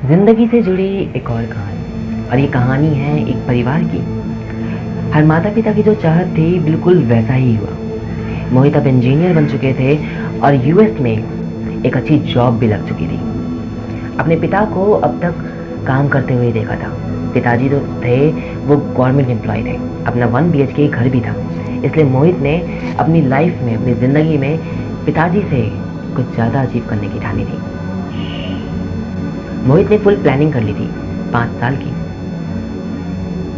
जिंदगी से जुड़ी एक और कहानी, और ये कहानी है एक परिवार की। हर माता पिता की जो चाहत थी बिल्कुल वैसा ही हुआ। मोहित अब इंजीनियर बन चुके थे और यूएस में एक अच्छी जॉब भी लग चुकी थी। अपने पिता को अब तक काम करते हुए देखा था। पिताजी जो थे वो गवर्नमेंट एम्प्लॉय थे। अपना 1 BHK घर भी था। इसलिए मोहित ने अपनी लाइफ में, अपनी ज़िंदगी में पिताजी से कुछ ज़्यादा अचीव करने की ठानी थी। मोहित ने फुल प्लानिंग कर ली थी 5 साल की।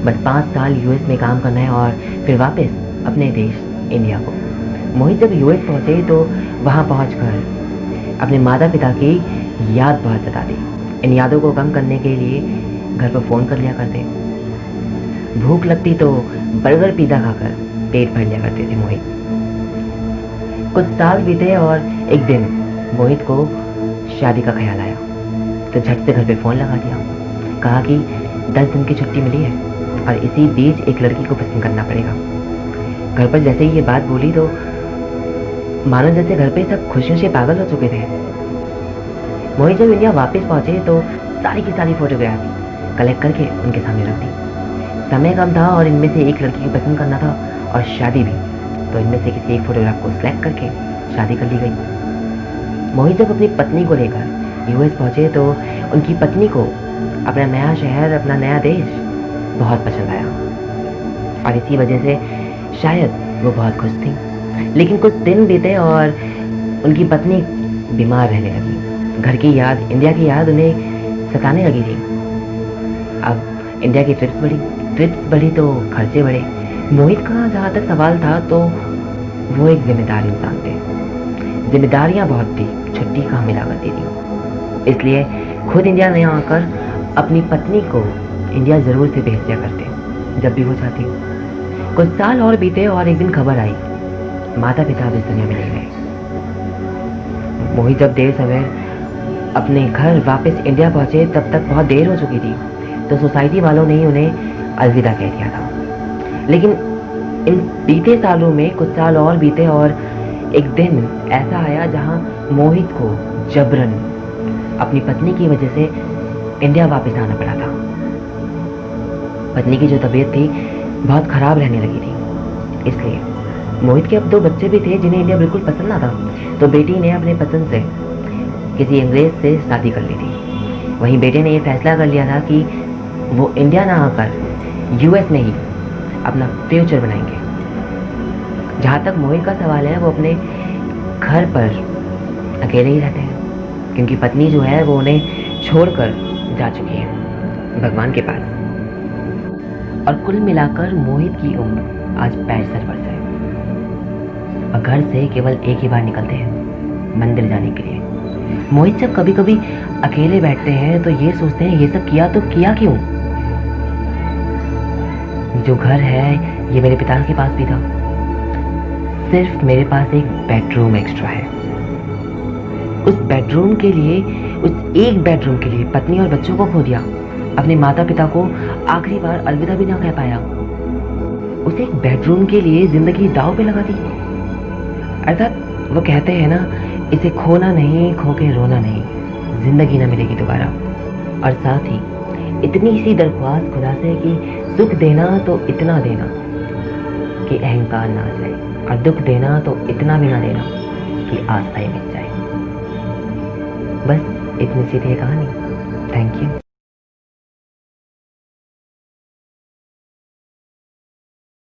बस 5 साल यूएस में काम करना है और फिर वापस अपने देश इंडिया को। मोहित जब यूएस पहुंचे तो वहां पहुंचकर अपने माता पिता की याद बहुत सताती। इन यादों को कम करने के लिए घर पर फ़ोन कर लिया करते। भूख लगती तो बर्गर पिज़्ज़ा खाकर पेट भर लिया करते थे मोहित। कुछ साल बीते और एक दिन मोहित को शादी का ख्याल आया तो झट से घर पे फ़ोन लगा दिया। कहा कि 10 दिन की छुट्टी मिली है और इसी बीच एक लड़की को पसंद करना पड़ेगा। घर पर जैसे ही ये बात बोली तो मानो जैसे घर पे सब खुशियों से पागल हो चुके थे। मोहित जब इंडिया वापस पहुंचे तो सारी की सारी फोटोग्राफ्स कलेक्ट करके उनके सामने रख दी। समय कम था और इनमें से एक लड़की को पसंद करना था और शादी भी, तो इनमें से किसी एक फोटोग्राफ को सिलेक्ट करके शादी कर ली गई। मोहित जब अपनी पत्नी को लेकर यूएस पहुंचे तो उनकी पत्नी को अपना नया शहर, अपना नया देश बहुत पसंद आया और इसी वजह से शायद वो बहुत खुश थी। लेकिन कुछ दिन बीते और उनकी पत्नी बीमार रहने लगी। घर की याद, इंडिया की याद उन्हें सताने लगी थी। अब इंडिया की ट्रिप्स बढ़ी तो खर्चे बढ़े। मोहित का जहाँ तक सवाल था तो वो एक जिम्मेदार इंसान थे। जिम्मेदारियाँ बहुत थी, छुट्टी कहाँ मिला करती थी। इसलिए खुद इंडिया नहीं आकर अपनी पत्नी को इंडिया ज़रूर से भेज दिया करते जब भी वो चाहती। कुछ साल और बीते और एक दिन खबर आई, माता पिता अब इस दुनिया में नहीं रहे। मोहित जब देर सवेर अपने घर वापस इंडिया पहुंचे तब तक बहुत देर हो चुकी थी, तो सोसाइटी वालों ने ही उन्हें अलविदा कह दिया था। लेकिन इन बीते सालों में कुछ साल और बीते और एक दिन ऐसा आया जहां मोहित को जबरन अपनी पत्नी की वजह से इंडिया वापस आना पड़ा था। पत्नी की जो तबीयत थी बहुत ख़राब रहने लगी थी। इसलिए मोहित के अब 2 बच्चे भी थे जिन्हें इंडिया बिल्कुल पसंद ना था, तो बेटी ने अपने पसंद से किसी अंग्रेज़ से शादी कर ली थी। वहीं बेटे ने ये फैसला कर लिया था कि वो इंडिया ना आकर यूएस में ही अपना फ्यूचर बनाएंगे। जहाँ तक मोहित का सवाल है, वो अपने घर पर अकेले ही रहते हैं क्योंकि पत्नी जो है वो उन्हें छोड़कर जा चुकी है भगवान के पास। और कुल मिलाकर मोहित की उम्र आज 65 वर्ष है और घर से केवल एक ही बार निकलते हैं, मंदिर जाने के लिए। मोहित जब कभी कभी अकेले बैठते हैं तो ये सोचते हैं ये सब किया तो किया क्यों। जो घर है ये मेरे पिता के पास भी था, सिर्फ मेरे पास एक बेडरूम एक्स्ट्रा है। उस बेडरूम के लिए, उस एक बेडरूम के लिए पत्नी और बच्चों को खो दिया। अपने माता पिता को आखिरी बार अलविदा भी ना कह पाया। उस एक बेडरूम के लिए जिंदगी दांव पे लगा दी। अर्थात वो कहते हैं ना, इसे खोना नहीं, खो के रोना नहीं, जिंदगी ना मिलेगी दोबारा। और साथ ही इतनी सी दरख्वास्त खुदा से कि सुख देना तो इतना देना कि अहंकार ना आ जाए, और दुख देना तो इतना भी ना देना कि आस्था ही मिट जाए। बस इतनी सी थी कहानी। Thank you.